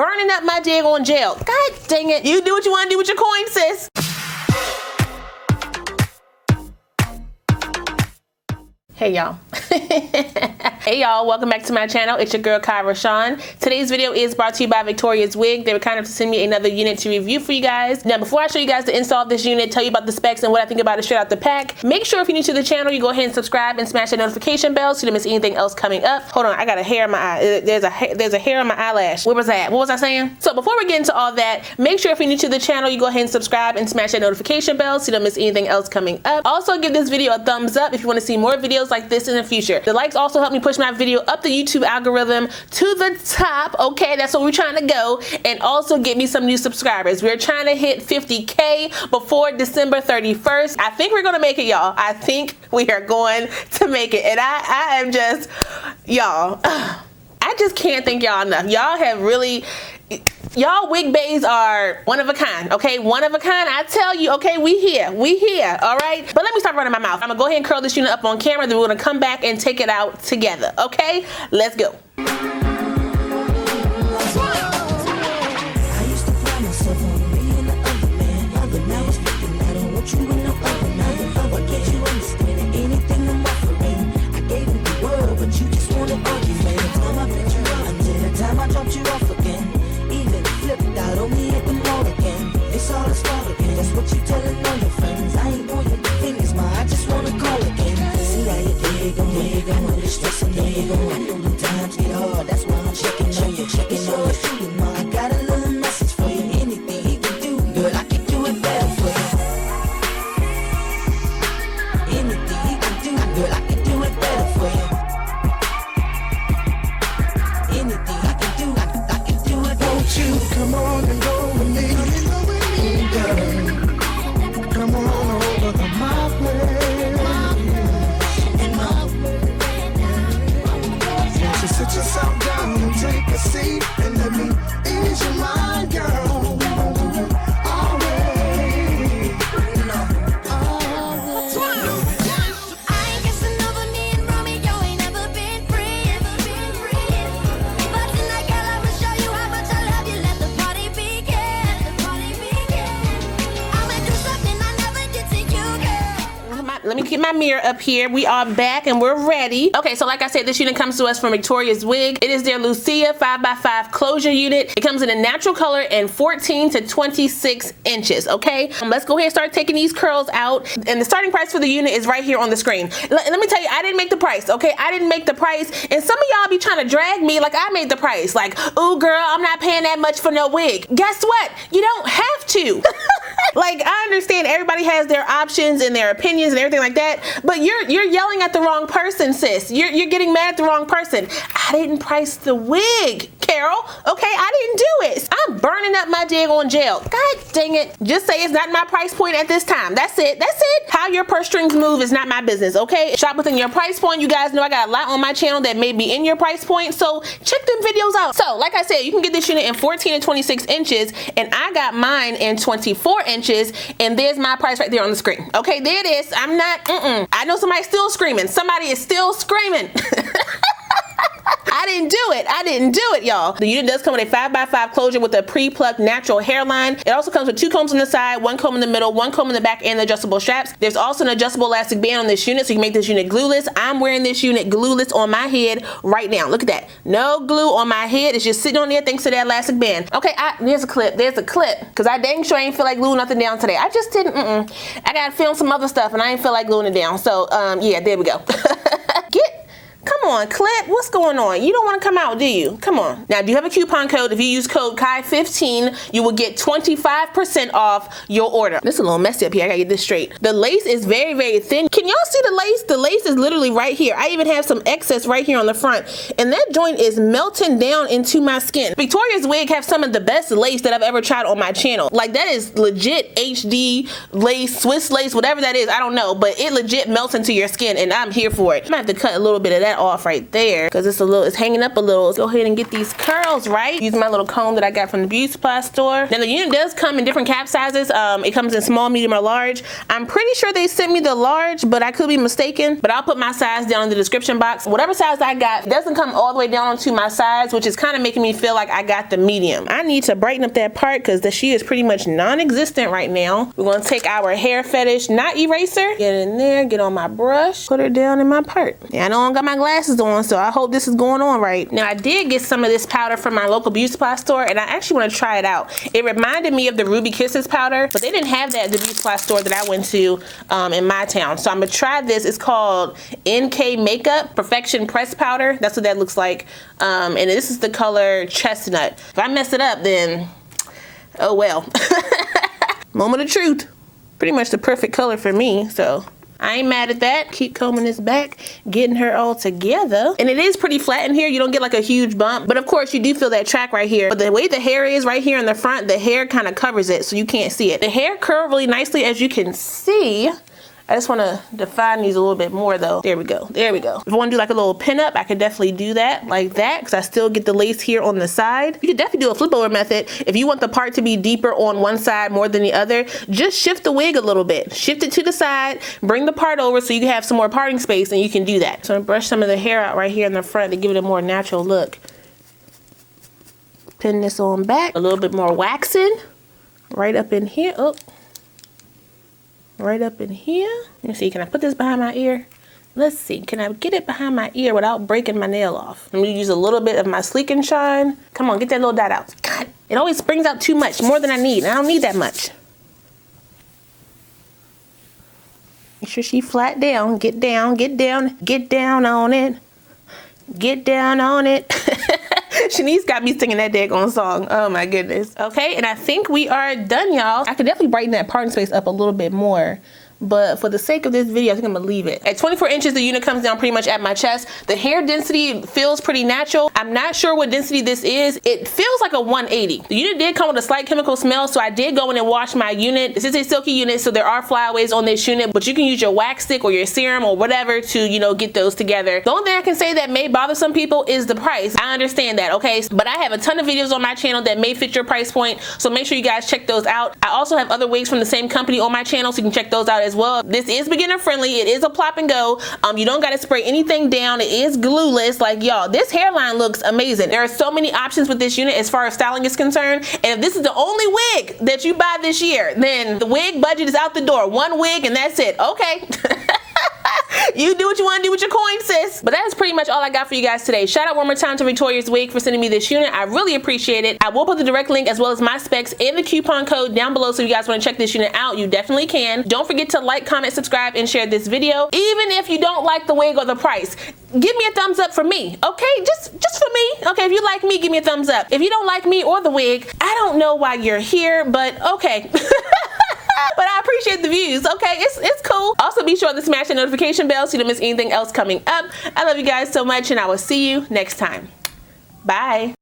burning up my daggone gel. God dang it. You do what you want to do with your coin, sis. Hey y'all. Hey y'all, welcome back to my channel. It's your girl Kie Rashon. Today's video is brought to you by Victoria's Wig. They were kind enough to send me another unit to review for you guys. Now before I show you guys the install of this unit, tell you about the specs and what I think about it straight out the pack, make sure if you're new to the channel you go ahead and subscribe and smash that notification bell so you don't miss anything else coming up. Hold on, I got a hair in my eye. There's a hair on my eyelash. Where was that? What was I saying? So before we get into all that, make sure if you're new to the channel you go ahead and subscribe and smash that notification bell so you don't miss anything else coming up. Also give this video a thumbs up if you want to see more videos like this in the future. The likes also help me push my video up the YouTube algorithm to the top. Okay, that's where we're trying to go, and also get me some new subscribers. We're trying to hit 50K before December 31st. I think we're gonna make it, y'all. I think we are going to make it, and I am just, y'all, I just can't thank y'all enough. Y'all have really, y'all wig baes are one of a kind, okay? One of a kind, I tell you, okay? We here, all right? But let me stop running my mouth. I'm gonna go ahead and curl this unit up on camera, then we're gonna come back and take it out together, okay? Let's go. Let me get my mirror up here. We are back and we're ready. Okay, so like I said, this unit comes to us from Victoria's Wig. It is their Lucia 5x5 closure unit. It comes in a natural color and 14 to 26 inches, okay? Let's go ahead and start taking these curls out. And the starting price for the unit is right here on the screen. Let me tell you, I didn't make the price, okay? I didn't make the price. And some of y'all be trying to drag me like I made the price. Like, ooh, girl, I'm not paying that much for no wig. Guess what? You don't have to. Like, I understand everybody has their options and their opinions and everything like that, but you're yelling at the wrong person, sis. You're getting mad at the wrong person. I didn't price the wig, Carol. Okay, I didn't do it. I'm burning up my daggone gel. God dang it. Just say it's not my price point at this time. That's it. That's it. How your purse strings move is not my business, okay? Shop within your price point. You guys know I got a lot on my channel that may be in your price point, so check them videos out. So, like I said, you can get this unit in 14 and 26 inches, and I got mine in 24 inches, and there's my price right there on the screen. Okay, there it is. I'm not, I know somebody's still screaming. Somebody is still screaming. I didn't do it. I didn't do it, y'all. The unit does come with a 5x5 closure with a pre-plucked natural hairline. It also comes with 2 combs on the side, 1 comb in the middle, 1 comb in the back, and the adjustable straps. There's also an adjustable elastic band on this unit, so you can make this unit glueless. I'm wearing this unit glueless on my head right now. Look at that. No glue on my head. It's just sitting on there thanks to that elastic band. Okay, there's a clip. There's a clip. Because I dang sure ain't feel like gluing nothing down today. I just didn't, I gotta film some other stuff, and I ain't feel like gluing it down. So, yeah, there we go. Come on, clip. What's going on? You don't want to come out, do you? Come on. Now, do you have a coupon code? If you use code KIE15, you will get 25% off your order. This is a little messy up here. I gotta get this straight. The lace is very, very thin. Can y'all see the lace? The lace is literally right here. I even have some excess right here on the front. And that joint is melting down into my skin. Victoria's Wig have some of the best lace that I've ever tried on my channel. Like, that is legit HD lace, Swiss lace, whatever that is. I don't know. But it legit melts into your skin, and I'm here for it. I'm gonna have to cut a little bit of that off off right there because it's hanging up a little. Let's go ahead and get these curls right. Use my little comb that I got from the beauty supply store. Now the unit does come in different cap sizes. It comes in small, medium, or large. I'm pretty sure they sent me the large, but I could be mistaken. But I'll put my size down in the description box. Whatever size I got, it doesn't come all the way down onto my size, which is kind of making me feel like I got the medium. I need to brighten up that part because she is pretty much non-existent right now. We're gonna take our hair fetish knot eraser, get in there, get on my brush, put her down in my part. Yeah, I know I don't got my glasses on, so I hope this is going on right. Now I did get some of this powder from my local beauty supply store, and I actually want to try it out. It reminded me of the Ruby Kisses powder, but they didn't have that at the beauty supply store that I went to in my town. So I'm gonna try this. It's called NK Makeup Perfection Press Powder. That's what that looks like. And this is the color Chestnut. If I mess it up, then oh well. Moment of truth. Pretty much the perfect color for me, so I ain't mad at that. Keep combing this back, getting her all together. And it is pretty flat in here. You don't get like a huge bump, but of course you do feel that track right here. But the way the hair is right here in the front, the hair kind of covers it so you can't see it. The hair curled really nicely, as you can see. I just want to define these a little bit more though. There we go. There we go. If I want to do like a little pin up, I could definitely do that like that because I still get the lace here on the side. You could definitely do a flip over method. If you want the part to be deeper on one side more than the other, just shift the wig a little bit. Shift it to the side, bring the part over so you can have some more parting space, and you can do that. So I'm gonna brush some of the hair out right here in the front to give it a more natural look. Pin this on back. A little bit more waxing right up in here. Oh. Right up in here. Let me see, can I put this behind my ear? Let's see, can I get it behind my ear without breaking my nail off? I'm gonna use a little bit of my Sleek and Shine. Come on, get that little dot out. God, it always springs out too much, more than I need. I don't need that much. Make sure she flat down. Get down, get down, get down on it. Get down on it. Shanice got me singing that daggone song. Oh my goodness. Okay, and I think we are done, y'all. I could definitely brighten that parting space up a little bit more, but for the sake of this video, I think I'm gonna leave it. At 24 inches, the unit comes down pretty much at my chest. The hair density feels pretty natural. I'm not sure what density this is. It feels like a 180. The unit did come with a slight chemical smell, so I did go in and wash my unit. This is a silky unit, so there are flyaways on this unit, but you can use your wax stick or your serum or whatever to, you know, get those together. The only thing I can say that may bother some people is the price. I understand that, okay? But I have a ton of videos on my channel that may fit your price point, so make sure you guys check those out. I also have other wigs from the same company on my channel, so you can check those out as well. This is beginner friendly. It is a plop and go. You don't got to spray anything down. It is glueless. Like, y'all, this hairline looks amazing. There are so many options with this unit as far as styling is concerned, and if this is the only wig that you buy this year, then the wig budget is out the door. One wig and that's it. Okay. You do what you want to do with your coins, sis. But that is pretty much all I got for you guys today. Shout out one more time to Victoria's Wig for sending me this unit. I really appreciate it. I will put the direct link as well as my specs and the coupon code down below, so if you guys want to check this unit out, you definitely can. Don't forget to like, comment, subscribe, and share this video. Even if you don't like the wig or the price, give me a thumbs up for me, okay? Just for me. Okay, if you like me, give me a thumbs up. If you don't like me or the wig, I don't know why you're here, but okay. But I appreciate the views, okay? It's cool. Also, be sure to smash the notification bell so you don't miss anything else coming up. I love you guys so much, and I will see you next time. Bye.